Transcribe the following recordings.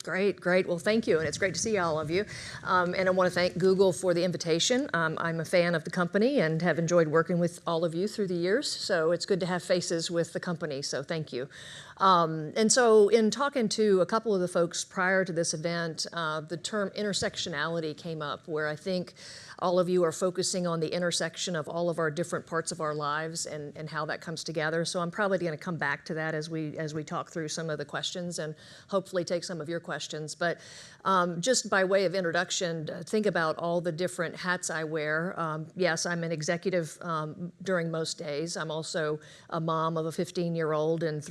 Great, great. Well, thank you, and it's great to see all of you. And I want to thank Google for the invitation. I'm a fan of the company and have enjoyed working with all of you through the years, so it's good to have faces with the company, so thank you. And so in talking to a couple of the folks prior to this event, the term intersectionality came up, where I think all of you are focusing on the intersection of all of our different parts of our lives and how that comes together. So I'm probably going to come back to that as we talk through some of the questions and hopefully take some of your questions. But just by way of introduction, think about all the different hats I wear. Yes, I'm an executive during most days. I'm also a mom of a 15-year-old and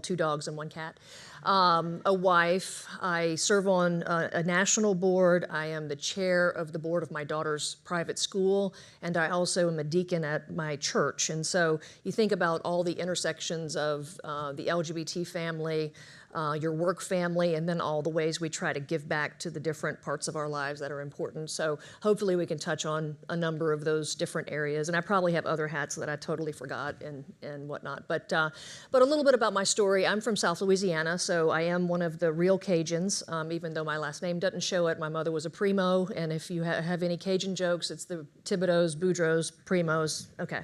two dogs and one cat. A wife. I serve on a national board. I am the chair of the board of my daughter's private school, and I also am a deacon at my church. And so you think about all the intersections of the LGBT family, your work family, and then all the ways we try to give back to the different parts of our lives that are important. So hopefully we can touch on a number of those different areas. And I probably have other hats that I totally forgot and whatnot. But a little bit about my story. I'm from South Louisiana, so I am one of the real Cajuns, even though my last name doesn't show it. My mother was a Primo, and if you have any Cajun jokes, it's the Thibodeaux, Boudreaux, Primos. Okay.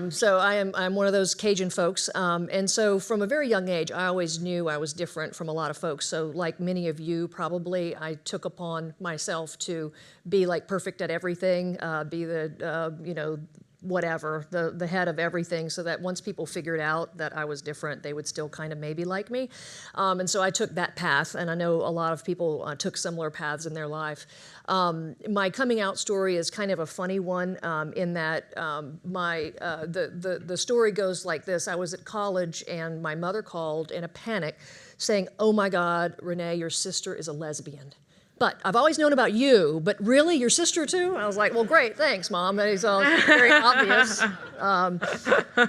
So I'm one of those Cajun folks, and so from a very young age, I always knew I was different from a lot of folks. So like many of you probably, I took upon myself to be like perfect at everything, be the whatever, the head of everything, so that once people figured out that I was different, they would still kind of maybe like me. And so I took that path, and I know a lot of people took similar paths in their life. My coming out story is kind of a funny one in that the story goes like this. I was at college, and my mother called in a panic saying, "Oh my God, Renee, your sister is a lesbian. But I've always known about you, but really, your sister too?" I was like, "Well, great, thanks, Mom." That is all very obvious.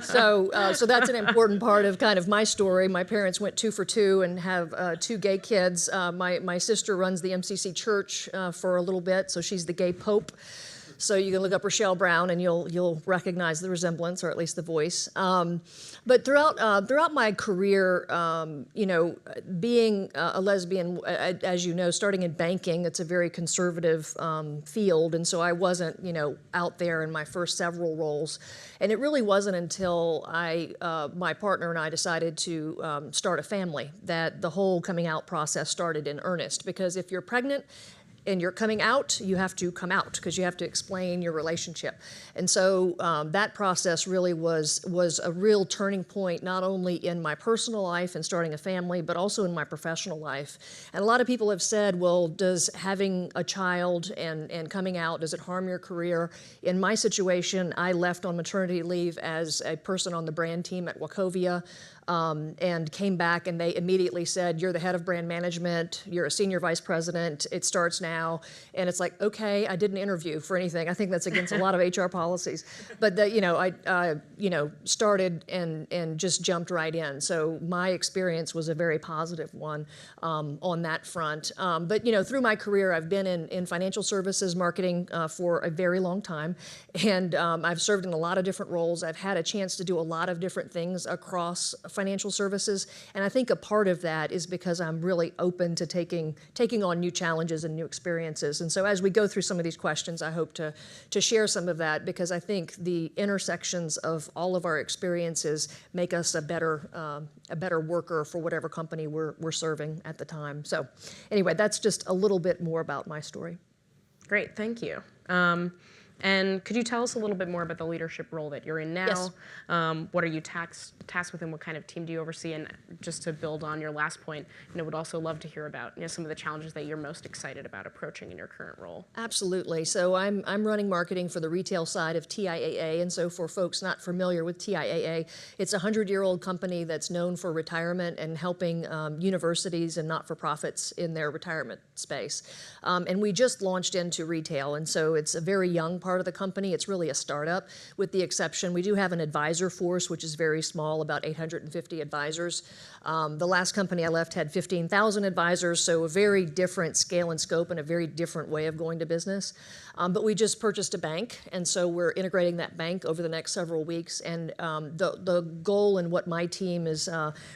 So that's an important part of kind of my story. My parents went 2 for 2 and have 2 gay kids. My sister runs the MCC church for a little bit, so she's the gay pope. So you can look up Rochelle Brown and you'll recognize the resemblance, or at least the voice. But throughout my career, being a lesbian, as you know, starting in banking, it's a very conservative field, and so I wasn't, out there in my first several roles. And it really wasn't until my partner and I decided to start a family that the whole coming out process started in earnest. Because if you're pregnant and you're coming out, you have to come out because you have to explain your relationship. And so that process really was a real turning point, not only in my personal life and starting a family, but also in my professional life. And a lot of people have said, well, does having a child and coming out, does it harm your career? In my situation, I left on maternity leave as a person on the brand team at Wachovia. And came back, and they immediately said, "You're the head of brand management, you're a senior vice president, it starts now." And it's like, okay, I didn't interview for anything. I think that's against a lot of HR policies. But I started and just jumped right in. So my experience was a very positive one on that front. But through my career, I've been in financial services marketing for a very long time, and I've served in a lot of different roles. I've had a chance to do a lot of different things across financial services, and I think a part of that is because I'm really open to taking on new challenges and new experiences. And so as we go through some of these questions, I hope to share some of that, because I think the intersections of all of our experiences make us a better worker for whatever company we're serving at the time. So anyway, that's just a little bit more about my story. Great, thank you. And could you tell us a little bit more about the leadership role that you're in now? Yes. What are you tasked with, and what kind of team do you oversee? And just to build on your last point, would also love to hear about some of the challenges that you're most excited about approaching in your current role. Absolutely. So I'm running marketing for the retail side of TIAA, and so for folks not familiar with TIAA, it's a 100-year-old company that's known for retirement and helping universities and not-for-profits in their retirement space. And we just launched into retail, and so it's a very young part part of the company. It's really a startup, with the exception, we do have an advisor force, which is very small, about 850 advisors. The last company I left had 15,000 advisors, so a very different scale and scope and a very different way of going to business. But we just purchased a bank, and so we're integrating that bank over the next several weeks. And the goal and what my team is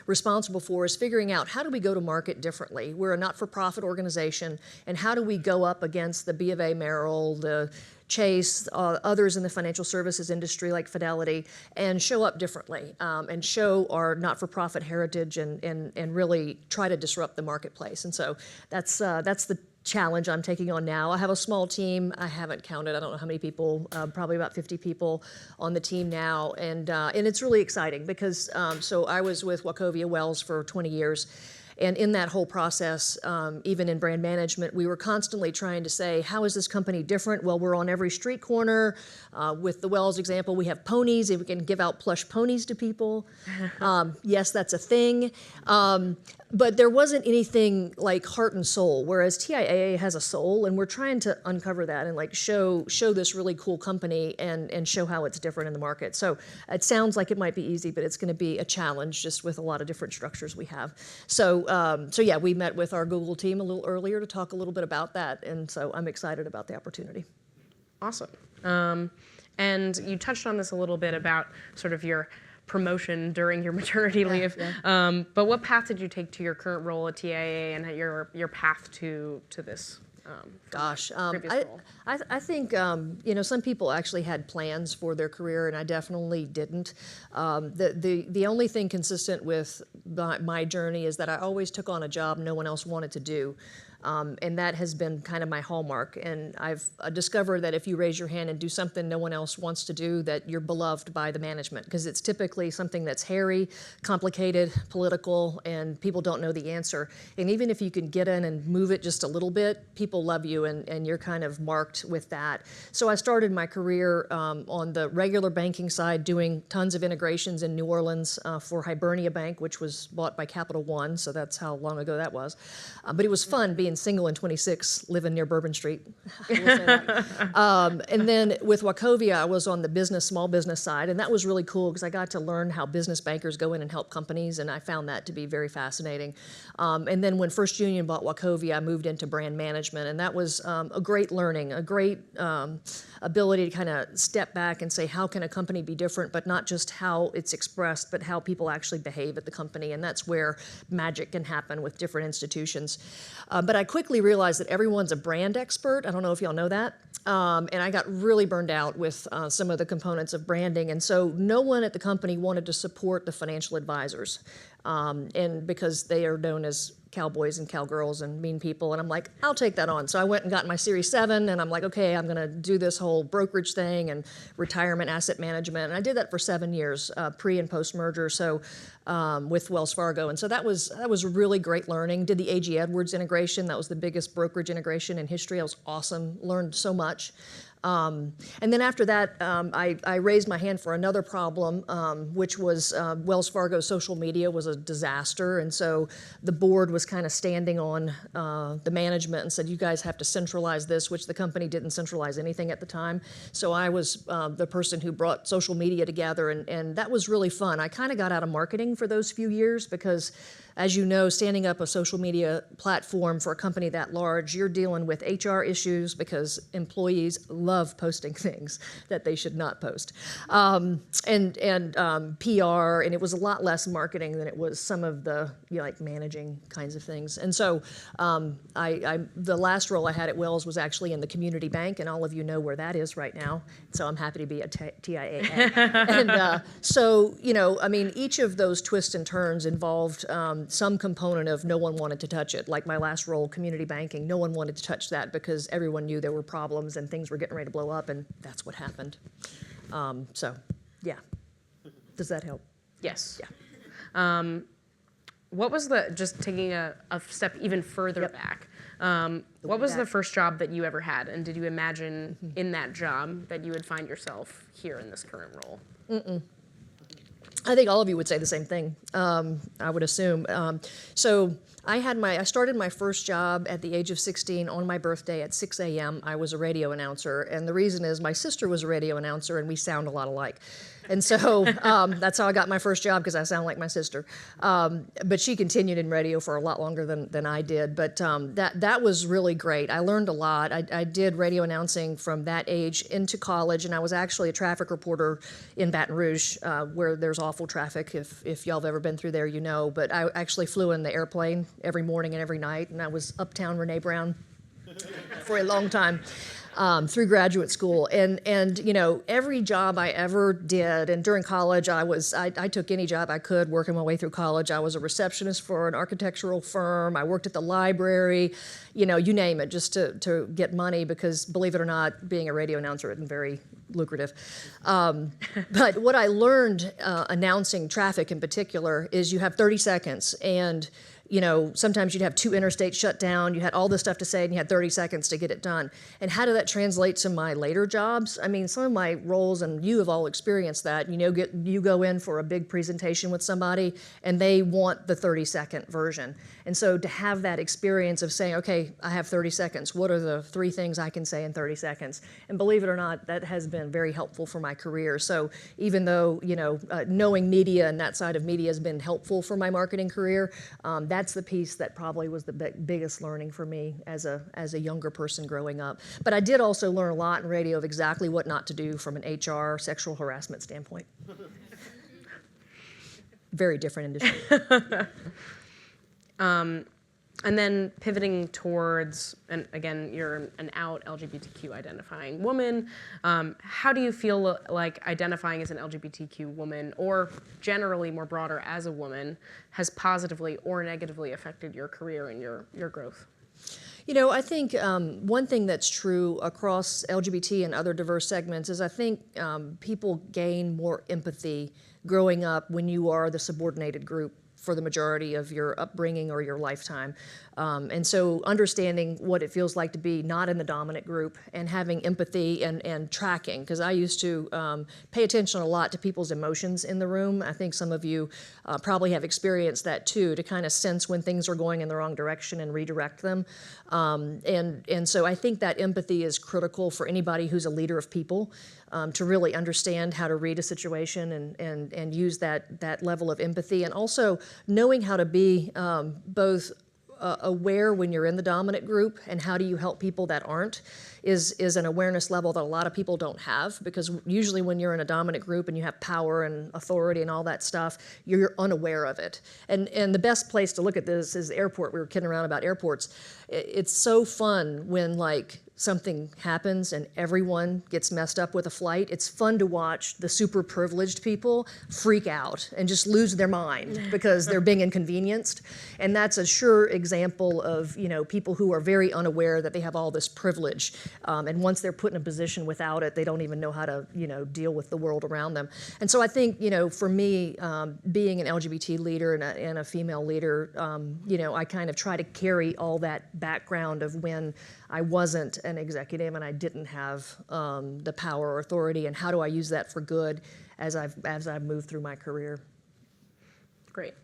responsible for is figuring out, how do we go to market differently? We're a not-for-profit organization, and how do we go up against the B of A Merrill, the Chase, others in the financial services industry like Fidelity, and show up differently, and show our not-for-profit heritage, and really try to disrupt the marketplace. And so that's the challenge I'm taking on now. I have a small team. I haven't counted. I don't know how many people. Probably about 50 people on the team now, and it's really exciting because so I was with Wachovia Wells for 20 years. And in that whole process, even in brand management, we were constantly trying to say, how is this company different? Well, we're on every street corner. With the Wells example, we have ponies, and we can give out plush ponies to people. Yes, that's a thing. But there wasn't anything like heart and soul, whereas TIAA has a soul, and we're trying to uncover that and like show this really cool company and show how it's different in the market. So it sounds like it might be easy, but it's going to be a challenge just with a lot of different structures we have. So yeah, we met with our Google team a little earlier to talk a little bit about that, and so I'm excited about the opportunity. Awesome. And you touched on this a little bit about sort of your promotion during your maternity leave. Yeah. But what path did you take to your current role at TIAA, and your path to this? Gosh, I think some people actually had plans for their career, and I definitely didn't. The only thing consistent with my journey is that I always took on a job no one else wanted to do. And that has been kind of my hallmark. And I've discovered that if you raise your hand and do something no one else wants to do, that you're beloved by the management, because it's typically something that's hairy, complicated, political, and people don't know the answer. And even if you can get in and move it just a little bit, people love you, and you're kind of marked with that. So I started my career on the regular banking side, doing tons of integrations in New Orleans for Hibernia Bank, which was bought by Capital One, so that's how long ago that was. But it was fun being single and 26, living near Bourbon Street. I will say that. And then with Wachovia, I was on the small business side, and that was really cool because I got to learn how business bankers go in and help companies, and I found that to be very fascinating. And then when First Union bought Wachovia, I moved into brand management, and that was a great learning, a great ability to kind of step back and say, how can a company be different, but not just how it's expressed, but how people actually behave at the company, and that's where magic can happen with different institutions. But I quickly realized that everyone's a brand expert. I don't know if y'all know that. And I got really burned out with some of the components of branding. And so no one at the company wanted to support the financial advisors. And because they are known as cowboys and cowgirls and mean people, and I'm like, I'll take that on. So I went and got my Series 7, and I'm like, okay, I'm gonna do this whole brokerage thing and retirement asset management, and I did that for 7 years, pre and post merger, so with Wells Fargo, and so that was really great learning. Did the A.G. Edwards integration, that was the biggest brokerage integration in history. It was awesome, learned so much. And then after that, I raised my hand for another problem, which was Wells Fargo social media was a disaster. And so the board was kind of standing on the management and said, you guys have to centralize this, which the company didn't centralize anything at the time. So I was the person who brought social media together, and that was really fun. I kind of got out of marketing for those few years because, as you know, standing up a social media platform for a company that large, you're dealing with HR issues because employees love posting things that they should not post, and PR, and it was a lot less marketing than it was some of the like managing kinds of things. And so the last role I had at Wells was actually in the community bank, and all of you know where that is right now. So I'm happy to be at TIAA. And so I mean, each of those twists and turns involved some component of no one wanted to touch it. Like my last role, community banking, no one wanted to touch that because everyone knew there were problems and things were getting ready to blow up, and that's what happened. So, yeah. Does that help? Yes. Yeah. What was just taking a step even further back, what was the first job that you ever had, and did you imagine in that job that you would find yourself here in this current role? I think all of you would say the same thing, I would assume. So I started my first job at the age of 16 on my birthday at 6 a.m. I was a radio announcer, and the reason is my sister was a radio announcer, and we sound a lot alike. And so that's how I got my first job, because I sound like my sister. But she continued in radio for a lot longer than I did. But that was really great. I learned a lot. I did radio announcing from that age into college, and I was actually a traffic reporter in Baton Rouge, where there's awful traffic. If y'all have ever been through there, you know. But I actually flew in the airplane every morning and every night, and I was uptown Renée Brown for a long time. Through graduate school, and you know, every job I ever did, and during college I took any job I could working my way through college. I was a receptionist for an architectural firm. I worked at the library, you know, you name it, just to get money, because believe it or not, being a radio announcer isn't very lucrative. But what I learned announcing traffic in particular is you have 30 seconds, and you know, sometimes you'd have 2 interstates shut down, you had all this stuff to say, and you had 30 seconds to get it done. And how did that translate to my later jobs? I mean, some of my roles, and you have all experienced that, you know, you go in for a big presentation with somebody, and they want the 30-second version. And so to have that experience of saying, okay, I have 30 seconds, what are the 3 things I can say in 30 seconds? And believe it or not, that has been very helpful for my career. So even though, you know, knowing media and that side of media has been helpful for my marketing career, that's the piece that probably was the biggest learning for me as a younger person growing up. But I did also learn a lot in radio of exactly what not to do from an HR sexual harassment standpoint. Very different industry. And then pivoting towards, and again, you're an out LGBTQ identifying woman. How do you feel like identifying as an LGBTQ woman, or generally more broader as a woman, has positively or negatively affected your career and your growth? You know, I think one thing that's true across LGBT and other diverse segments is I think people gain more empathy growing up when you are the subordinated group for the majority of your upbringing or your lifetime. And so understanding what it feels like to be not in the dominant group and having empathy and tracking, because I used to pay attention a lot to people's emotions in the room. I think some of you probably have experienced that too, to kind of sense when things are going in the wrong direction and redirect them. And so I think that empathy is critical for anybody who's a leader of people, to really understand how to read a situation and use that level of empathy, and also knowing how to be both aware when you're in the dominant group and how do you help people that aren't is an awareness level that a lot of people don't have, because usually when you're in a dominant group and you have power and authority and all that stuff, you're unaware of it. And the best place to look at this is the airport. We were kidding around about airports. It's so fun when like something happens and everyone gets messed up with a flight. It's fun to watch the super privileged people freak out and just lose their mind because they're being inconvenienced. And that's a sure example of, you know, people who are very unaware that they have all this privilege. And once they're put in a position without it, they don't even know how to, you know, deal with the world around them. And so I think, you know, for me, being an LGBT leader and a female leader, you know, I kind of try to carry all that background of when I wasn't an executive and I didn't have the power or authority, and how do I use that for good as I've moved through my career. Great.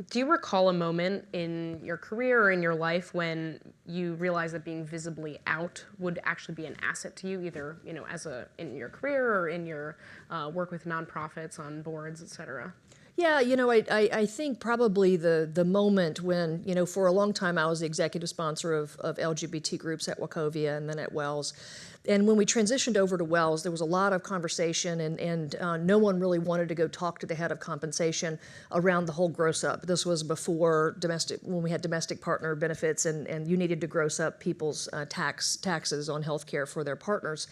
Do you recall a moment in your career or in your life when you realized that being visibly out would actually be an asset to you, either, you know, in your career or in your work with nonprofits on boards, et cetera? Yeah, you know, I think probably the moment when, you know, for a long time I was the executive sponsor of LGBT groups at Wachovia and then at Wells. And when we transitioned over to Wells, there was a lot of conversation, and no one really wanted to go talk to the head of compensation around the whole gross up. This was before when we had domestic partner benefits, and you needed to gross up people's taxes on health care for their partners.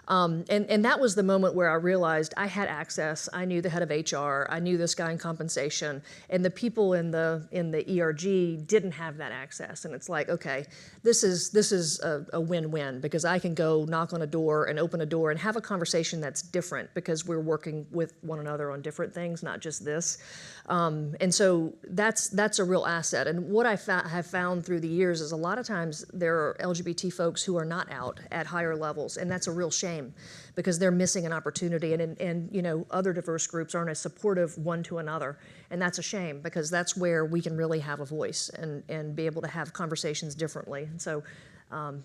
And that was the moment where I realized I had access. I knew the head of HR. I knew this guy in compensation, and the people in the ERG didn't have that access. And it's like, okay, this is a win-win, because I can go knock on a door and open a door and have a conversation that's different, because we're working with one another on different things, not just this. And so that's a real asset. And what I have found through the years is a lot of times there are LGBT folks who are not out at higher levels, and that's a real shame. shame because they're missing an opportunity, and other diverse groups aren't as supportive one to another, and that's a shame because that's where we can really have a voice and be able to have conversations differently. And so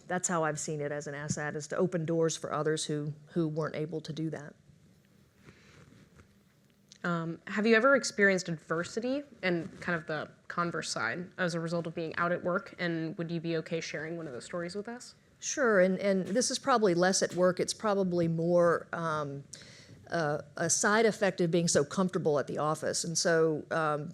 that's how I've seen it as an asset, is to open doors for others who weren't able to do that. Have you ever experienced adversity and kind of the converse side as a result of being out at work? And would you be okay sharing one of those stories with us? Sure, and this is probably less at work. It's probably more a side effect of being so comfortable at the office. And so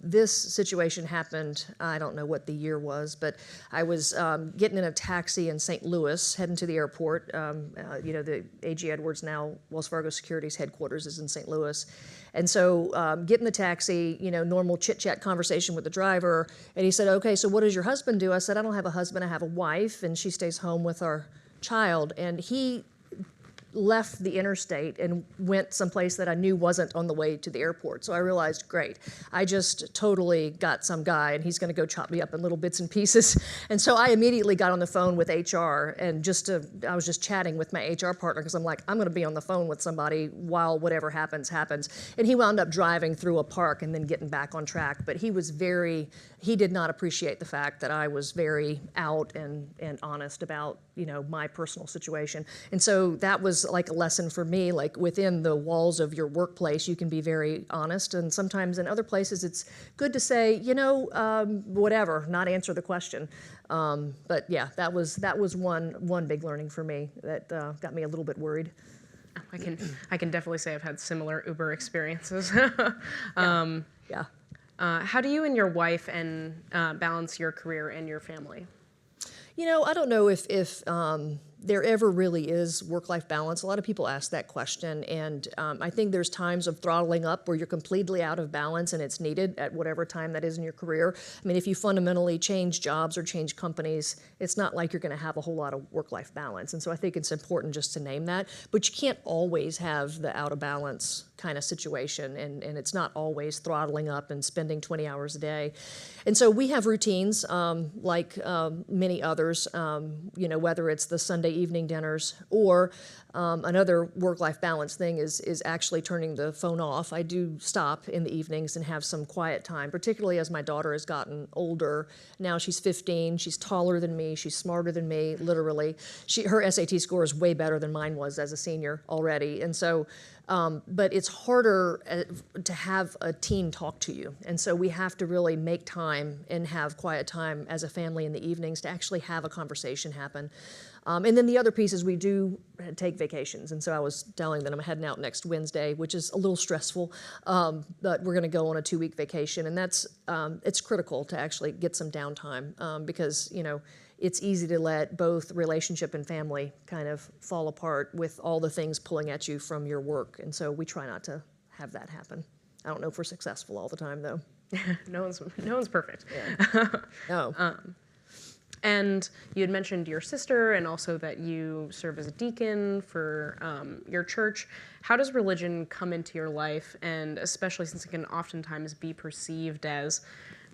this situation happened, I don't know what the year was, but I was getting in a taxi in St. Louis, heading to the airport. The A.G. Edwards, now Wells Fargo Securities headquarters, is in St. Louis. And so get in the taxi, normal chit-chat conversation with the driver. And he said, okay, so what does your husband do? I said, I don't have a husband, I have a wife, and she stays home with our child. And he left the interstate and went someplace that I knew wasn't on the way to the airport. So I realized, great, I just totally got some guy and he's gonna go chop me up in little bits and pieces. And so I immediately got on the phone with HR and I was just chatting with my HR partner because I'm like, I'm gonna be on the phone with somebody while whatever happens. And he wound up driving through a park and then getting back on track. But he did not appreciate the fact that I was very out and honest about, my personal situation. And so that was like a lesson for me, like within the walls of your workplace, you can be very honest. And sometimes in other places, it's good to say, whatever, not answer the question. But yeah, that was one big learning for me that got me a little bit worried. I can definitely say I've had similar Uber experiences. Yeah. How do you and your wife balance your career and your family? I don't know if there ever really is work-life balance. A lot of people ask that question, and I think there's times of throttling up where you're completely out of balance and it's needed at whatever time that is in your career. I mean, if you fundamentally change jobs or change companies, it's not like you're gonna have a whole lot of work-life balance. And so I think it's important just to name that, but you can't always have the out of balance kind of situation, and it's not always throttling up and spending 20 hours a day. And so we have routines like many others, whether it's the Sunday evening dinners or another work-life balance thing is actually turning the phone off. I do stop in the evenings and have some quiet time, particularly as my daughter has gotten older. Now she's 15, she's taller than me, she's smarter than me, literally. Her SAT score is way better than mine was as a senior already. And so, but it's harder to have a teen talk to you. And so we have to really make time and have quiet time as a family in the evenings to actually have a conversation happen. And then the other piece is we do take vacations. And so I was telling them I'm heading out next Wednesday, which is a little stressful, but we're gonna go on a 2-week vacation. And that's, it's critical to actually get some downtime because, it's easy to let both relationship and family kind of fall apart with all the things pulling at you from your work. And so we try not to have that happen. I don't know if we're successful all the time though. No one's perfect. Yeah. No. And you had mentioned your sister and also that you serve as a deacon for your church. How does religion come into your life, and especially since it can oftentimes be perceived as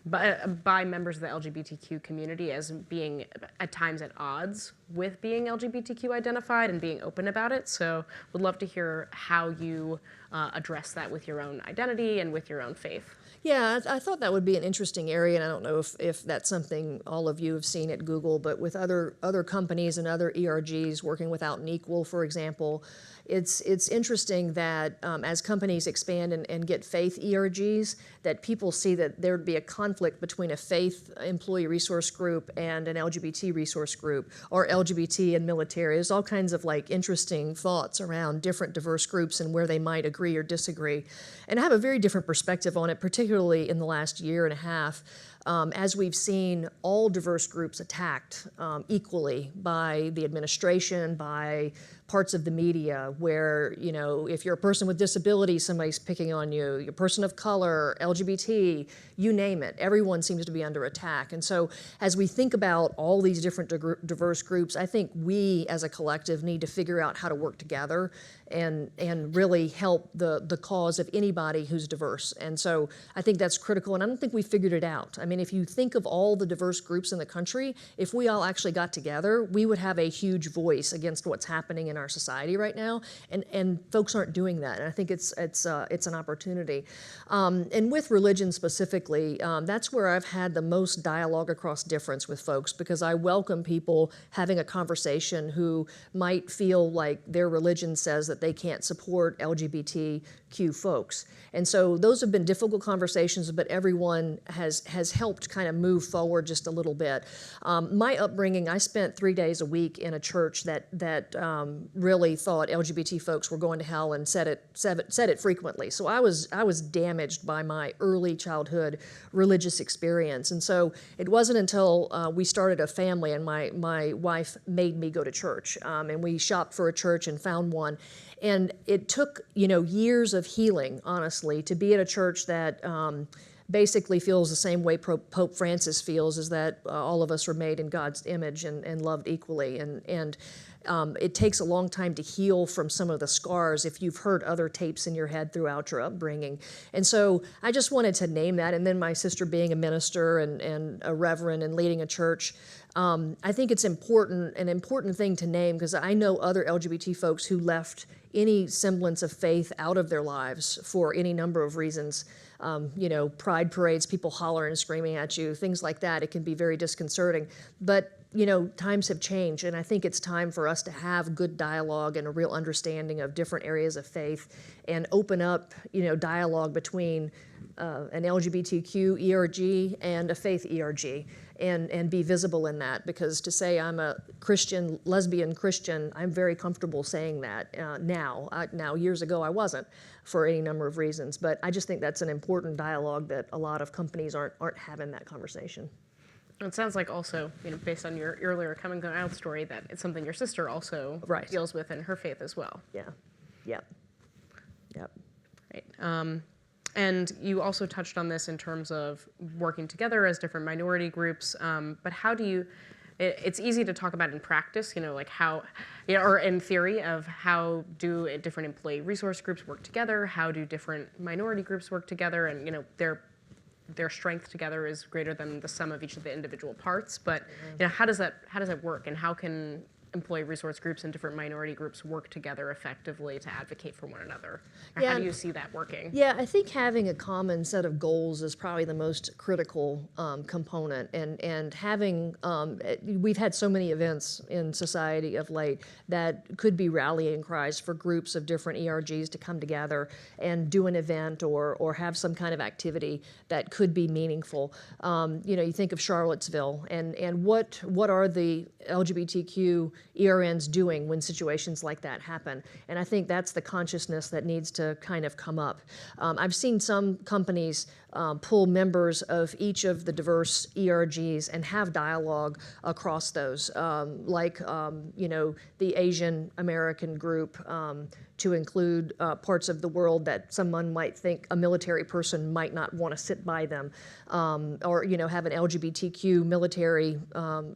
by members of the LGBTQ community as being at times at odds with being LGBTQ identified and being open about it. So would love to hear how you address that with your own identity and with your own faith. Yeah, I thought that would be an interesting area, and I don't know if that's something all of you have seen at Google, but with other companies and other ERGs working with Out and Equal, for example, it's interesting that as companies expand and get faith ERGs, that people see that there would be a conflict between a faith employee resource group and an LGBT resource group, or LGBT and military. There's all kinds of like interesting thoughts around different diverse groups and where they might agree or disagree. And I have a very different perspective on it, particularly in the last year and a half. As we've seen all diverse groups attacked equally by the administration, by parts of the media, where, if you're a person with disability, somebody's picking on you, you're a person of color, LGBT, you name it, everyone seems to be under attack. And so as we think about all these different diverse groups, I think we as a collective need to figure out how to work together and really help the cause of anybody who's diverse. And so I think that's critical, and I don't think we figured it out. I mean, if you think of all the diverse groups in the country, if we all actually got together, we would have a huge voice against what's happening in our society right now, and folks aren't doing that, and I think it's an opportunity. And with religion specifically, that's where I've had the most dialogue across difference with folks, because I welcome people having a conversation who might feel like their religion says that they can't support LGBTQ folks. And so those have been difficult conversations, but everyone has helped kind of move forward just a little bit. My upbringing, I spent 3 days a week in a church that really thought LGBT folks were going to hell and said it frequently. So I was damaged by my early childhood religious experience. And so it wasn't until we started a family and my wife made me go to church, and we shopped for a church and found one. And it took, years of healing, honestly, to be at a church that basically feels the same way Pope Francis feels, is that all of us are made in God's image and loved equally. And it takes a long time to heal from some of the scars if you've heard other tapes in your head throughout your upbringing. And so I just wanted to name that. And then my sister being a minister and a reverend and leading a church, I think it's an important thing to name, because I know other LGBT folks who left any semblance of faith out of their lives for any number of reasons. Pride parades, people hollering and screaming at you, things like that. It can be very disconcerting. But times have changed, and I think it's time for us to have good dialogue and a real understanding of different areas of faith, and open up, dialogue between an LGBTQ ERG and a faith ERG, and be visible in that. Because to say I'm a Christian, lesbian Christian, I'm very comfortable saying that now. Now, years ago, I wasn't, for any number of reasons. But I just think that's an important dialogue that a lot of companies aren't having that conversation. It sounds like also, based on your earlier coming out story, that it's something your sister also deals with in her faith as well. Yeah. Yep. Right. And you also touched on this in terms of working together as different minority groups, but how do you, it's easy to talk about in practice, like how, or in theory of how do different employee resource groups work together, how do different minority groups work together, and their strength together is greater than the sum of each of the individual parts. But how does that work, and how can employee resource groups and different minority groups work together effectively to advocate for one another? Or how do you see that working? Yeah, I think having a common set of goals is probably the most critical component. And having, we've had so many events in society of late that could be rallying cries for groups of different ERGs to come together and do an event or have some kind of activity that could be meaningful. You think of Charlottesville, and what are the LGBTQ ERNs doing when situations like that happen? And I think that's the consciousness that needs to kind of come up. I've seen some companies pull members of each of the diverse ERGs and have dialogue across those, the Asian American group, to include parts of the world that someone might think a military person might not want to sit by them, or have an LGBTQ military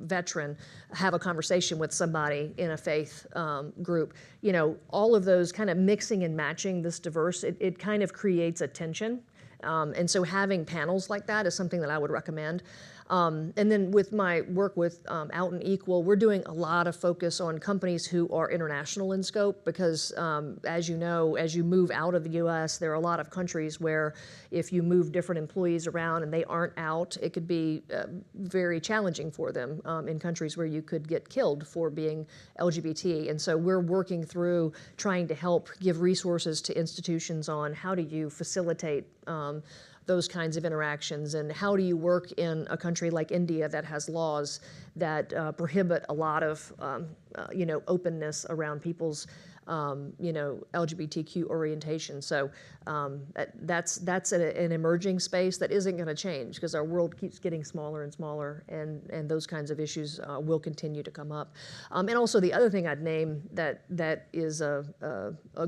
veteran have a conversation with somebody in a faith group. All of those kind of mixing and matching this diverse, it kind of creates a tension. And so having panels like that is something that I would recommend. And then with my work with Out and Equal, we're doing a lot of focus on companies who are international in scope, because as you know, as you move out of the US, there are a lot of countries where if you move different employees around and they aren't out, it could be very challenging for them in countries where you could get killed for being LGBT. And so we're working through trying to help give resources to institutions on how do you facilitate those kinds of interactions, and how do you work in a country like India that has laws that prohibit a lot of openness around people's LGBTQ orientation. So that's an emerging space that isn't going to change, because our world keeps getting smaller and smaller, and those kinds of issues will continue to come up. And also the other thing I'd name that is a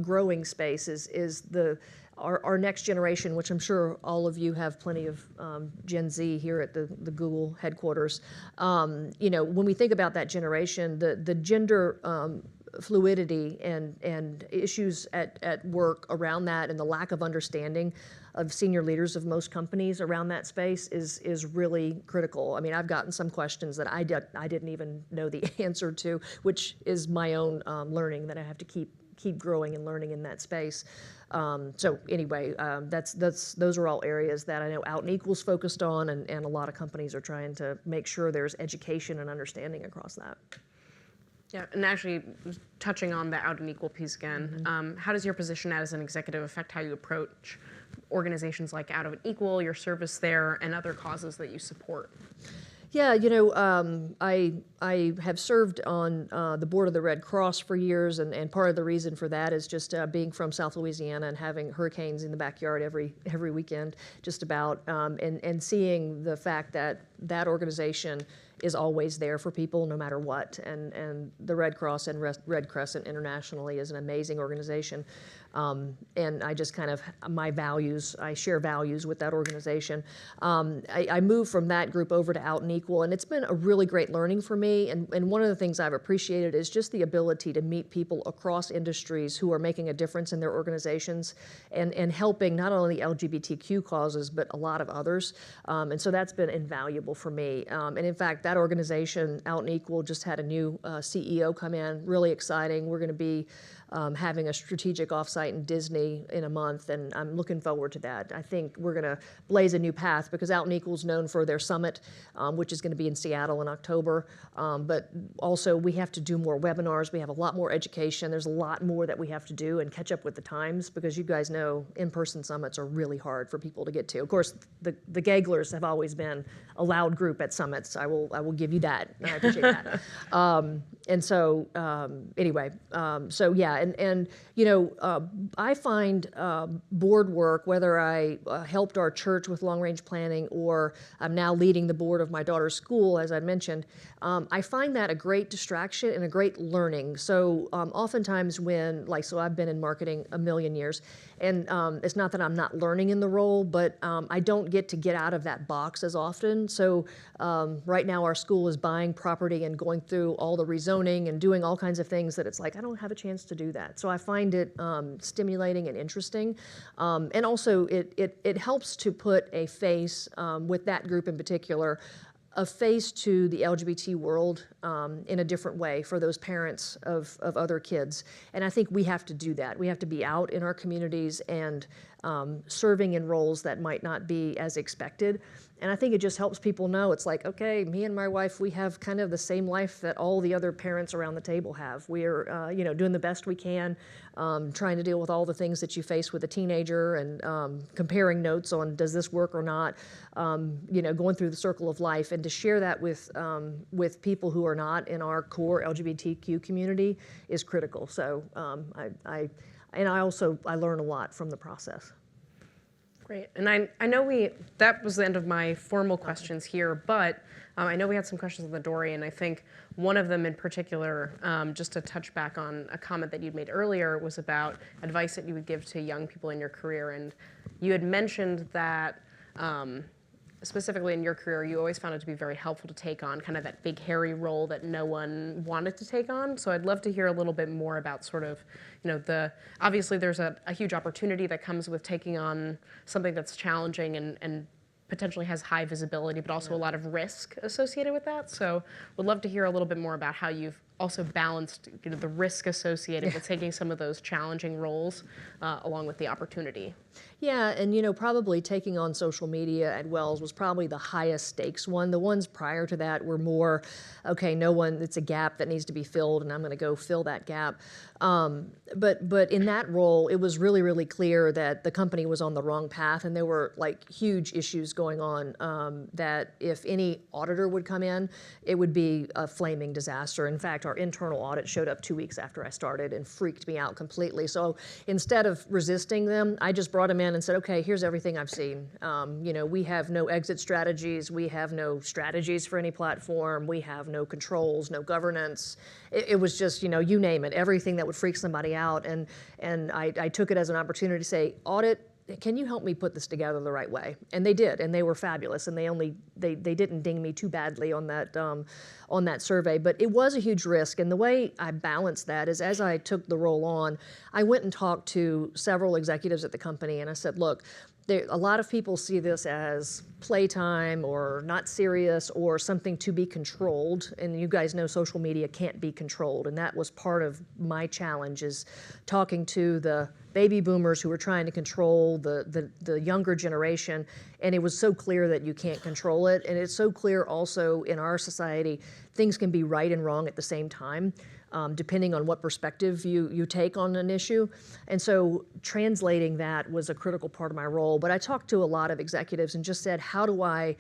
growing space is our next generation, which I'm sure all of you have plenty of Gen Z here at the Google headquarters. When we think about that generation, the gender fluidity and issues at work around that, and the lack of understanding of senior leaders of most companies around that space is really critical. I mean, I've gotten some questions that I didn't even know the answer to, which is my own learning that I have to keep growing and learning in that space. So anyway, those are all areas that I know Out and Equal's focused on, and a lot of companies are trying to make sure there's education and understanding across that. Yeah, and actually touching on the Out and Equal piece again, how does your position as an executive affect how you approach organizations like Out and Equal, your service there, and other causes that you support? Yeah, I have served on the board of the Red Cross for years, and part of the reason for that is just being from South Louisiana and having hurricanes in the backyard every weekend, just about, and seeing the fact that that organization is always there for people no matter what, and the Red Cross and Red Crescent internationally is an amazing organization. And I just kind of, I share values with that organization. I moved from that group over to Out and Equal, and it's been a really great learning for me. And one of the things I've appreciated is just the ability to meet people across industries who are making a difference in their organizations and helping not only LGBTQ causes, but a lot of others. And so that's been invaluable for me. And in fact, that organization, Out and Equal, just had a new CEO come in, really exciting. We're going to be having a strategic offsite in Disney in a month, and I'm looking forward to that. I think we're going to blaze a new path because Out and Equal is known for their summit, which is going to be in Seattle in October. But also we have to do more webinars. We have a lot more education. There's a lot more that we have to do and catch up with the times, because you guys know in-person summits are really hard for people to get to. Of course, the Gaglers have always been a loud group at summits. I will give you that. I appreciate that. And so anyway, so yeah, and I find board work, whether I helped our church with long-range planning or I'm now leading the board of my daughter's school, as I mentioned, I find that a great distraction and a great learning. So oftentimes so I've been in marketing a million years, and it's not that I'm not learning in the role, but I don't get to get out of that box as often. So right now our school is buying property and going through all the rezoning and doing all kinds of things that it's like, I don't have a chance to do that. So I find it stimulating and interesting. And also it helps to put a face, with that group in particular, a face to the LGBT world in a different way for those parents of other kids. And I think we have to do that. We have to be out in our communities and serving in roles that might not be as expected. And I think it just helps people know it's like, okay, me and my wife, we have kind of the same life that all the other parents around the table have. We're doing the best we can, trying to deal with all the things that you face with a teenager, and comparing notes on does this work or not, going through the circle of life, and to share that with people who are not in our core LGBTQ community is critical. So I learn a lot from the process. Great, and I know that was the end of my formal questions here, but I know we had some questions on the dory, and I think one of them in particular, just to touch back on a comment that you'd made earlier, was about advice that you would give to young people in your career, and you had mentioned that specifically in your career, you always found it to be very helpful to take on kind of that big, hairy role that no one wanted to take on. So I'd love to hear a little bit more about sort of, obviously there's a huge opportunity that comes with taking on something that's challenging and potentially has high visibility, but also a lot of risk associated with that. So would love to hear a little bit more about how you've also balanced the risk associated with taking some of those challenging roles along with the opportunity. Yeah, and probably taking on social media at Wells was probably the highest stakes one. The ones prior to that were more, okay, it's a gap that needs to be filled, and I'm going to go fill that gap. But in that role, it was really, really clear that the company was on the wrong path, and there were like huge issues going on that if any auditor would come in, it would be a flaming disaster. In fact, our internal audit showed up 2 weeks after I started and freaked me out completely. So instead of resisting them, I just brought them in and said, okay, here's everything I've seen. We have no exit strategies. We have no strategies for any platform. We have no controls, no governance. It was just, you name it, everything that would freak somebody out. And I took it as an opportunity to say, audit can you help me put this together the right way? And they did, and they were fabulous, and they didn't ding me too badly on that survey, but it was a huge risk. And the way I balanced that is, as I took the role on, I went and talked to several executives at the company, and I said, look, a lot of people see this as playtime or not serious or something to be controlled, and you guys know social media can't be controlled, and that was part of my challenge, is talking to the baby boomers who were trying to control the younger generation, and it was so clear that you can't control it, and it's so clear also in our society, things can be right and wrong at the same time. Depending on what perspective you take on an issue. And so translating that was a critical part of my role. But I talked to a lot of executives and just said, how do I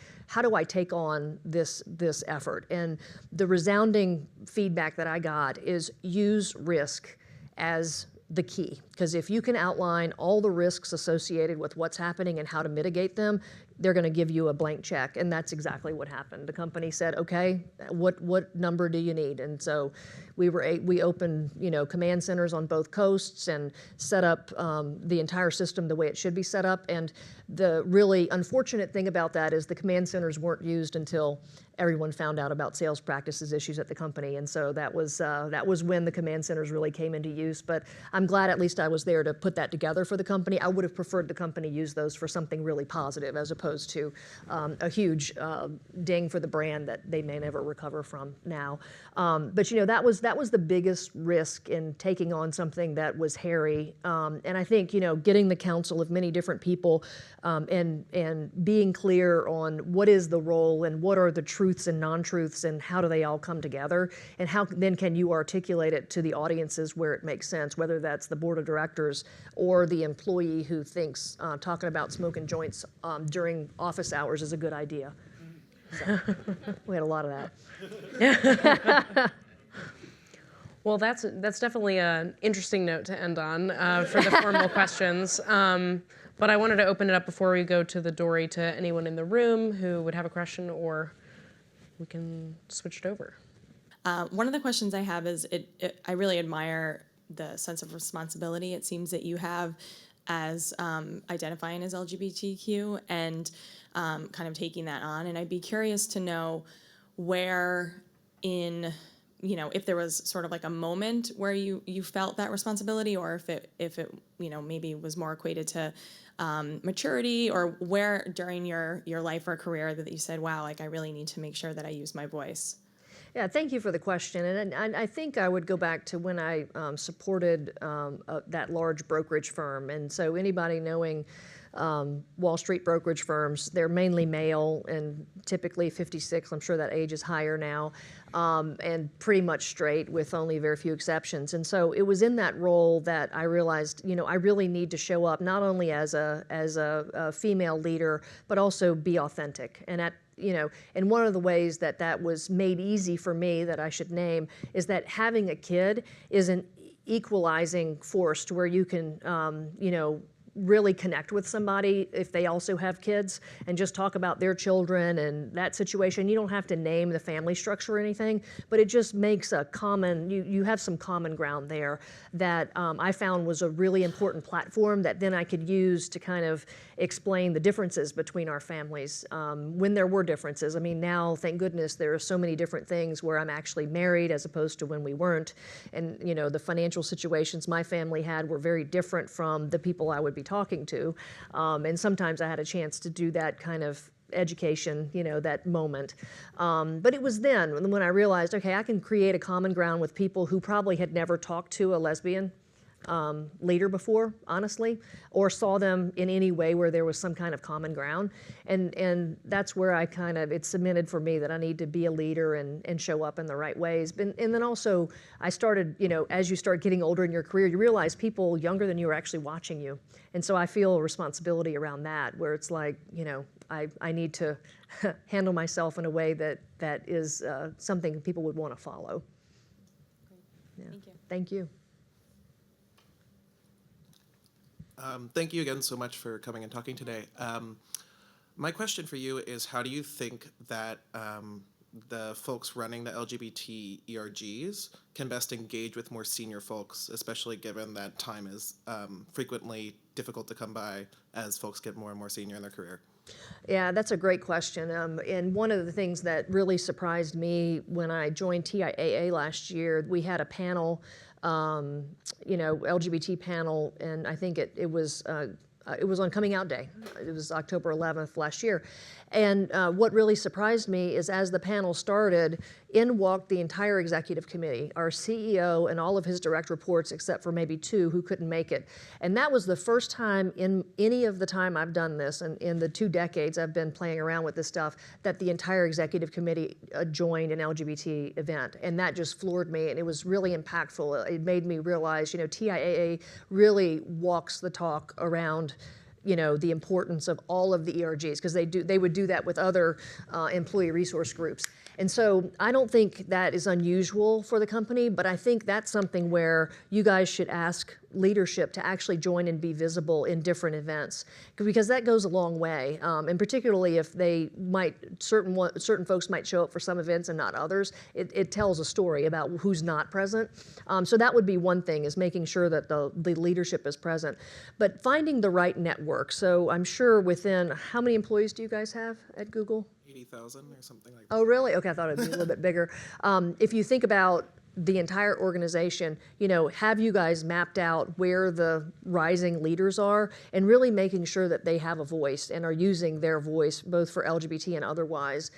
take on this effort? And the resounding feedback that I got is use risk as the key. Because if you can outline all the risks associated with what's happening and how to mitigate them, they're going to give you a blank check, and that's exactly what happened. The company said, "Okay, what number do you need?" And so we opened command centers on both coasts and set up the entire system the way it should be set up. And the really unfortunate thing about that is the command centers weren't used until everyone found out about sales practices issues at the company, and so that was when the command centers really came into use. But I'm glad at least I was there to put that together for the company. I would have preferred the company use those for something really positive as opposed to a huge ding for the brand that they may never recover from now. But that was the biggest risk in taking on something that was hairy. And I think getting the counsel of many different people and being clear on what is the role and what are the truths and non-truths and how do they all come together, and how then can you articulate it to the audiences where it makes sense, whether that's the board of directors or the employee who thinks talking about smoking joints during office hours is a good idea. So, we had a lot of that. Well, that's definitely an interesting note to end on for the formal questions. But I wanted to open it up before we go to the Dory to anyone in the room who would have a question, or we can switch it over. One of the questions I have is, I really admire the sense of responsibility it seems that you have as identifying as LGBTQ and kind of taking that on. And I'd be curious to know where if there was sort of like a moment where you felt that responsibility, or if it maybe was more equated to maturity, or where during your life or career that you said, wow, like I really need to make sure that I use my voice. Yeah, thank you for the question. And I think I would go back to when I supported that large brokerage firm. And so anybody knowing Wall Street brokerage firms, they're mainly male and typically 56. I'm sure that age is higher now, and pretty much straight with only very few exceptions. And so it was in that role that I realized, I really need to show up not only as a female leader, but also be authentic. And and one of the ways that was made easy for me that I should name is that having a kid is an equalizing force to where you can, really connect with somebody if they also have kids and just talk about their children and that situation. You don't have to name the family structure or anything, but it just makes a common, you have some common ground there that I found was a really important platform that then I could use to kind of explain the differences between our families when there were differences. I mean, now, thank goodness, there are so many different things where I'm actually married as opposed to when we weren't. And, the financial situations my family had were very different from the people I would be talking to. And sometimes I had a chance to do that kind of education, that moment. But it was then when I realized, okay, I can create a common ground with people who probably had never talked to a lesbian leader before, honestly, or saw them in any way where there was some kind of common ground. And that's where it cemented for me that I need to be a leader and show up in the right ways. And then also I started, as you start getting older in your career, you realize people younger than you are actually watching you. And so I feel a responsibility around that, where it's like, I need to handle myself in a way that is something people would want to follow. Yeah. Thank you. Thank you. Thank you again so much for coming and talking today. My question for you is, how do you think that the folks running the LGBT ERGs can best engage with more senior folks, especially given that time is frequently difficult to come by as folks get more and more senior in their career? Yeah, that's a great question. And one of the things that really surprised me when I joined TIAA last year, we had a panel, LGBT panel, and I think it was on Coming Out Day. It was October 11th last year. And what really surprised me is as the panel started, in walked the entire executive committee, our CEO and all of his direct reports, except for maybe 2 who couldn't make it. And that was the first time in any of the time I've done this, and in the 2 decades I've been playing around with this stuff, that the entire executive committee joined an LGBT event. And that just floored me, and it was really impactful. It made me realize, TIAA really walks the talk around the importance of all of the ERGs, because they would do that with other employee resource groups. And so I don't think that is unusual for the company, but I think that's something where you guys should ask leadership to actually join and be visible in different events, because that goes a long way. And particularly if certain folks might show up for some events and not others, it tells a story about who's not present. So that would be one thing, is making sure that the leadership is present. But finding the right network. So I'm sure within, how many employees do you guys have at Google? 80,000 or something like that. Oh, really? Okay, I thought it'd be a little bit bigger. If you think about the entire organization, have you guys mapped out where the rising leaders are, and really making sure that they have a voice and are using their voice both for LGBT and otherwise.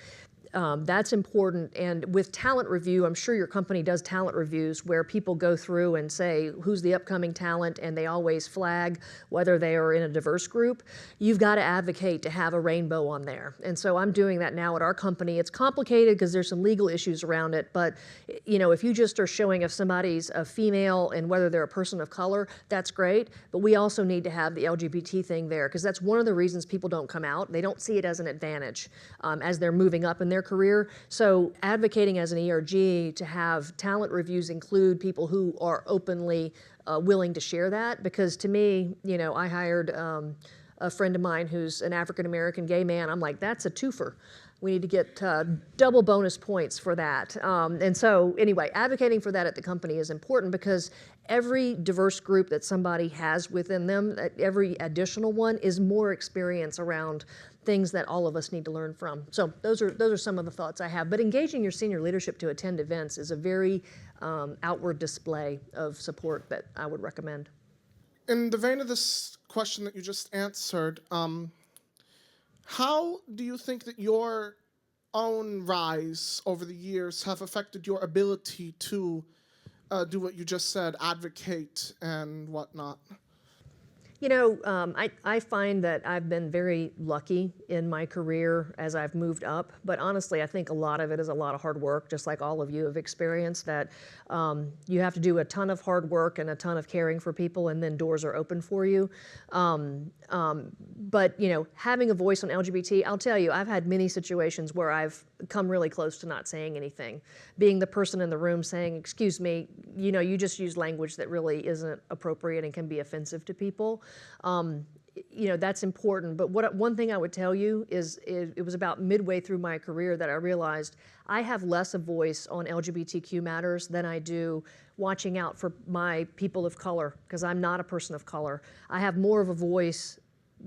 That's important. And with talent review, I'm sure your company does talent reviews where people go through and say who's the upcoming talent, and they always flag whether they are in a diverse group. You've got to advocate to have a rainbow on there. And so I'm doing that now at our company. It's complicated because there's some legal issues around it, but if you just are showing if somebody's a female and whether they're a person of color, that's great. But we also need to have the LGBT thing there, because that's one of the reasons people don't come out. They don't see it as an advantage as they're moving up in their career. So advocating as an ERG to have talent reviews include people who are openly willing to share that, because to me, I hired a friend of mine who's an African-American gay man. I'm like, that's a twofer. We need to get double bonus points for that. And so anyway, advocating for that at the company is important, because every diverse group that somebody has within them, every additional one is more experience around things that all of us need to learn from. So those are some of the thoughts I have. But engaging your senior leadership to attend events is a very outward display of support that I would recommend. In the vein of this question that you just answered, how do you think that your own rise over the years have affected your ability to do what you just said, advocate and whatnot? I find that I've been very lucky in my career as I've moved up, but honestly, I think a lot of it is a lot of hard work, just like all of you have experienced, that you have to do a ton of hard work and a ton of caring for people, and then doors are open for you. But having a voice on LGBT, I'll tell you, I've had many situations where I've come really close to not saying anything. Being the person in the room saying, excuse me, you just use language that really isn't appropriate and can be offensive to people. That's important. But one thing I would tell you is it was about midway through my career that I realized I have less a voice on LGBTQ matters than I do watching out for my people of color, because I'm not a person of color. I have more of a voice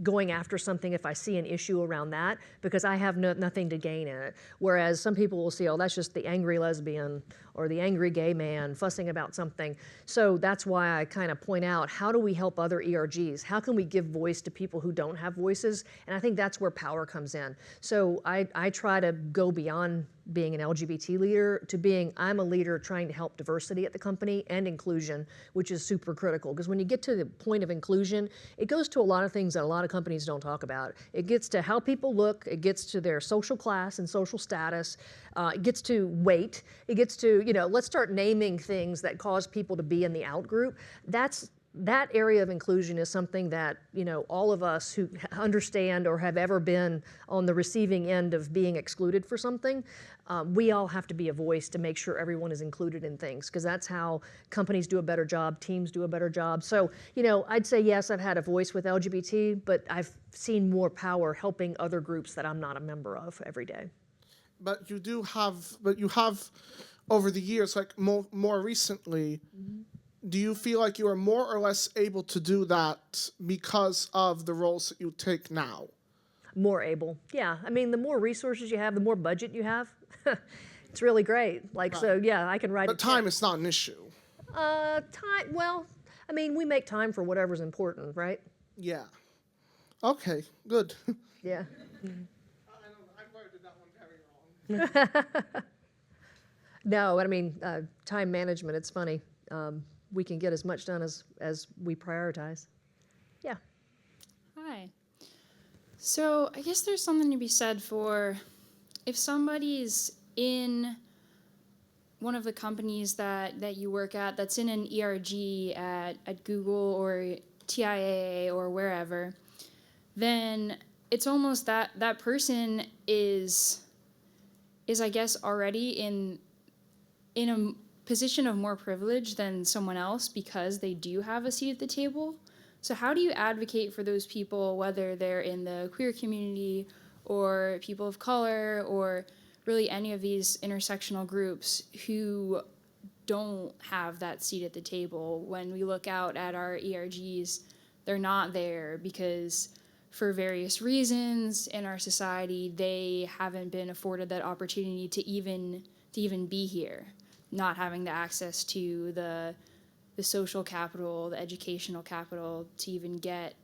going after something if I see an issue around that, because I have nothing to gain in it. Whereas some people will see, oh, that's just the angry lesbian or the angry gay man fussing about something. So that's why I kind of point out, how do we help other ERGs? How can we give voice to people who don't have voices? And I think that's where power comes in. So I try to go beyond being an LGBT leader to being, I'm a leader trying to help diversity at the company and inclusion, which is super critical. Because when you get to the point of inclusion, it goes to a lot of things that a lot of companies don't talk about. It gets to how people look, it gets to their social class and social status, it gets to weight, it gets to, let's start naming things that cause people to be in the out group. That area of inclusion is something that, all of us who understand or have ever been on the receiving end of being excluded for something, we all have to be a voice to make sure everyone is included in things, because that's how companies do a better job, teams do a better job. So, I'd say yes, I've had a voice with LGBT, but I've seen more power helping other groups that I'm not a member of every day. but you have over the years, like more recently, do you feel like you are more or less able to do that because of the roles that you take now? More able, yeah. I mean, the more resources you have, the more budget you have. It's really great. Like, so yeah, I can write But a time check. is not an issue. Time, well, I mean, we make time for whatever's important, right? Yeah. Okay, good. Yeah. I worded that one very wrong. No, I mean, time management, it's funny. We can get as much done as we prioritize. Yeah. Hi. So I guess there's something to be said for if somebody's in one of the companies that you work at that's in an ERG at Google or TIAA or wherever, then it's almost that person is I guess already in a position of more privilege than someone else because they do have a seat at the table. So how do you advocate for those people, whether they're in the queer community or people of color or really any of these intersectional groups who don't have that seat at the table? When we look out at our ERGs, they're not there because for various reasons in our society, they haven't been afforded that opportunity to even be here, not having the access to the social capital, the educational capital to even get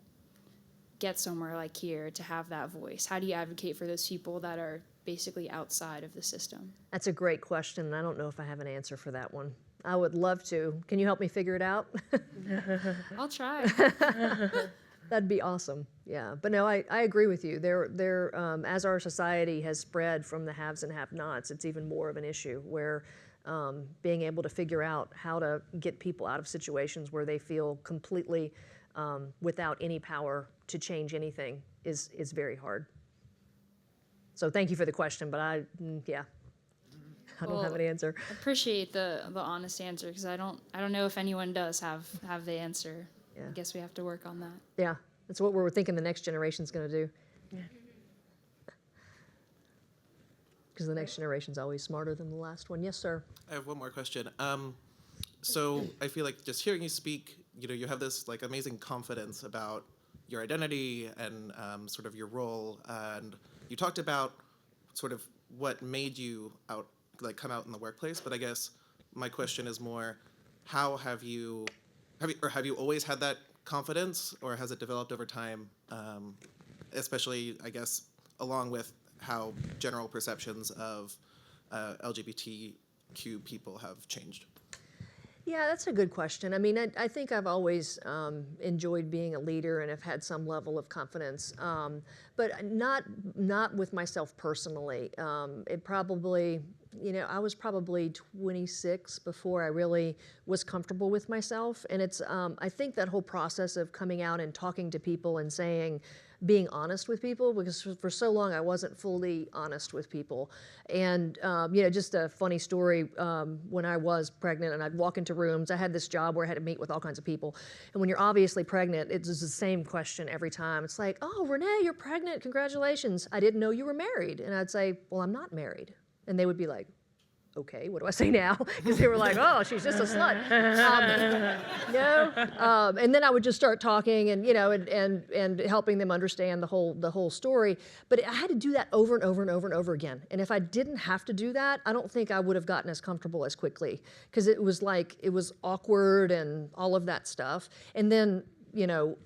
somewhere like here to have that voice. How do you advocate for those people that are basically outside of the system? That's a great question, and I don't know if I have an answer for that one. I would love to. Can you help me figure it out? I'll try. That'd be awesome. Yeah, but no, I agree with you. As our society has spread from the haves and have-nots, it's even more of an issue where being able to figure out how to get people out of situations where they feel completely without any power to change anything is very hard. So thank you for the question, but I don't have an answer. I appreciate the honest answer because I don't know if anyone does have the answer. Yeah. I guess we have to work on that. Yeah, that's what we're thinking the next generation's going to do. Yeah. Because the next generation's always smarter than the last one. Yes, sir. I have one more question. So I feel like just hearing you speak, you have this like amazing confidence about your identity and sort of your role, and you talked about sort of what made you come out in the workplace. But I guess my question is more, how have you always had that confidence, or has it developed over time? Especially, I guess, along with how general perceptions of LGBTQ people have changed. Yeah, that's a good question. I mean, I think I've always enjoyed being a leader and have had some level of confidence, but not with myself personally. It probably, I was probably 26 before I really was comfortable with myself, and it's I think that whole process of coming out and talking to people and being honest with people, because for so long I wasn't fully honest with people. And, just a funny story, when I was pregnant and I'd walk into rooms, I had this job where I had to meet with all kinds of people. And when you're obviously pregnant, it's the same question every time. It's like, oh, Renee, you're pregnant, congratulations. I didn't know you were married. And I'd say, well, I'm not married. And they would be like, okay, what do I say now? Because they were like, oh, she's just a slut. And then I would just start talking and helping them understand the whole story. But I had to do that over and over and over and over again. And if I didn't have to do that, I don't think I would have gotten as comfortable as quickly, because it was awkward and all of that stuff. And then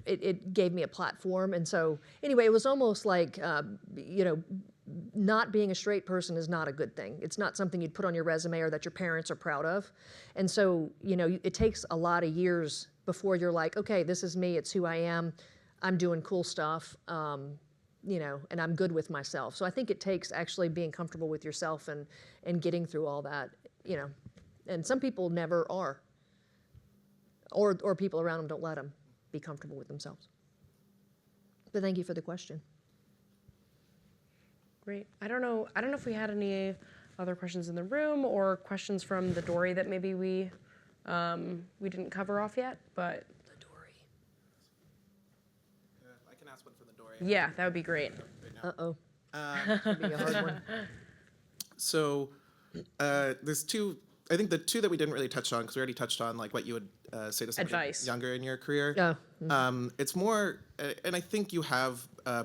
it gave me a platform. And so anyway, it was almost like, not being a straight person is not a good thing. It's not something you'd put on your resume or that your parents are proud of. And so, it takes a lot of years before you're like, okay, this is me, it's who I am, I'm doing cool stuff, and I'm good with myself. So I think it takes actually being comfortable with yourself and getting through all that, and some people never are, or people around them don't let them be comfortable with themselves. But thank you for the question. Great. I don't know if we had any other questions in the room or questions from the dory that maybe we didn't cover off yet, but The dory. I can ask one from the dory. yeah, that would be great. Uh-oh. Could be a hard one. So there's two. I think the two that we didn't really touch on, because we already touched on like what you would say to somebody Advice. younger in your career. Oh, It's more, and I think you have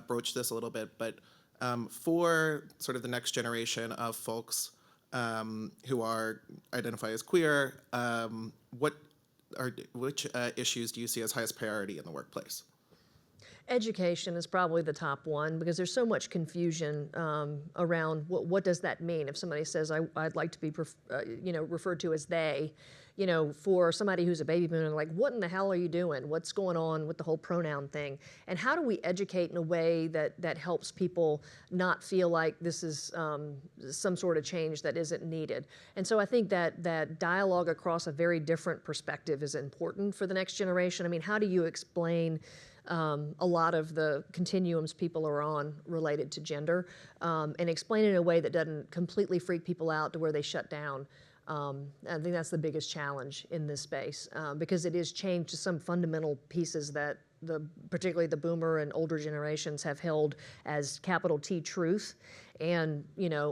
broached this a little bit, but for sort of the next generation of folks who are identify as queer, which issues do you see as highest priority in the workplace? education is probably the top one because there's so much confusion around what does that mean if somebody says I'd like to be referred to as they, for somebody who's a baby boomer, like what in the hell are you doing? What's going on with the whole pronoun thing? And how do we educate in a way that helps people not feel like this is some sort of change that isn't needed? And so I think that dialogue across a very different perspective is important for the next generation. I mean, how do you explain a lot of the continuums people are on related to gender, and explain it in a way that doesn't completely freak people out to where they shut down. I think that's the biggest challenge in this space, because it is changed to some fundamental pieces that particularly the boomer and older generations have held as capital T truth, and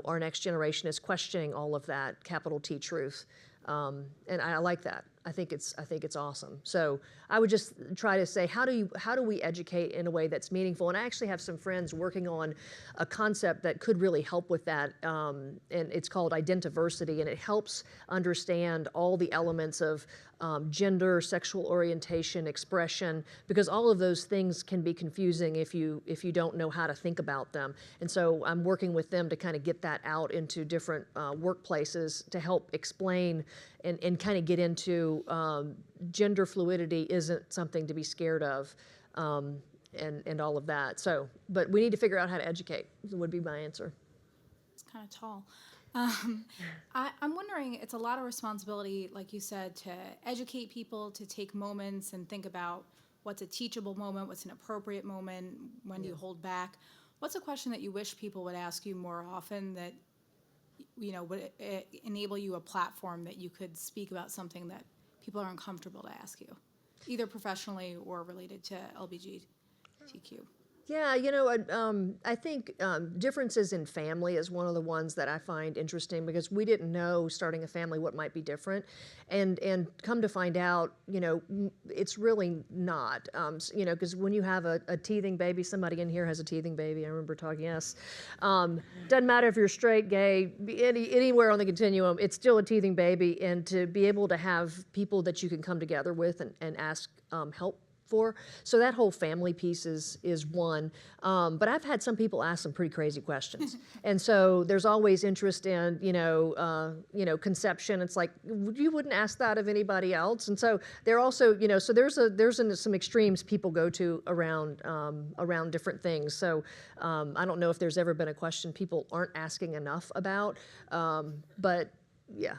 our next generation is questioning all of that capital T truth. And I like that. I think it's awesome. So I would just try to say, how do we educate in a way that's meaningful? And I actually have some friends working on a concept that could really help with that, and it's called identiversity, and it helps understand all the elements of gender, sexual orientation, expression, because all of those things can be confusing if you don't know how to think about them. And so I'm working with them to kind of get that out into different workplaces to help explain and kind of get into gender fluidity isn't something to be scared of, and all of that. So, but we need to figure out how to educate, would be my answer. It's kind of tall. I'm wondering, it's a lot of responsibility, like you said, to educate people, to take moments and think about what's a teachable moment, what's an appropriate moment, when do you hold back. What's a question that you wish people would ask you more often that, would enable you a platform that you could speak about something that people are uncomfortable to ask you, either professionally or related to LGBTQ? Yeah, I think differences in family is one of the ones that I find interesting because we didn't know starting a family what might be different, and come to find out, it's really not, because when you have a teething baby, somebody in here has a teething baby. I remember talking. Yes, doesn't matter if you're straight, gay, anywhere on the continuum, it's still a teething baby, and to be able to have people that you can come together with and ask help for. So that whole family piece is one. But I've had some people ask some pretty crazy questions. And so there's always interest in, conception. It's like, you wouldn't ask that of anybody else. And so they're also, so there's some extremes people go to around different things. So I don't know if there's ever been a question people aren't asking enough about. But yeah.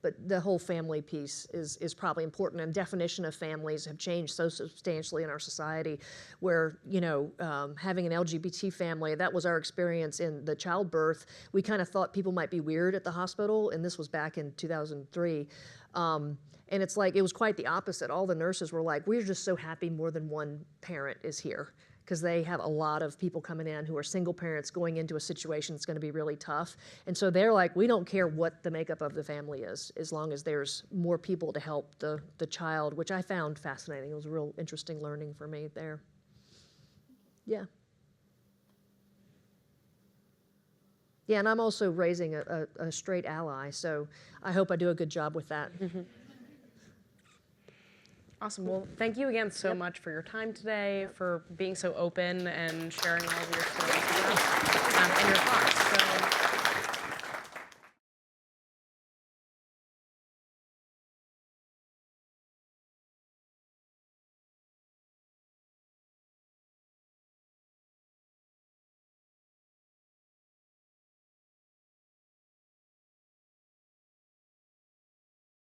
But the whole family piece is probably important, and definition of families have changed so substantially in our society where, having an LGBT family, that was our experience in the childbirth. We kind of thought people might be weird at the hospital, and this was back in 2003. And it's like, it was quite the opposite. All the nurses were like, we're just so happy more than one parent is here, because they have a lot of people coming in who are single parents going into a situation that's going to be really tough. And so they're like, we don't care what the makeup of the family is, as long as there's more people to help the child, which I found fascinating. It was a real interesting learning for me there. Yeah. Yeah, and I'm also raising a straight ally, so I hope I do a good job with that. Mm-hmm. Awesome. Well, thank you again so much for your time today, for being so open and sharing all of your stories with us, and your thoughts. So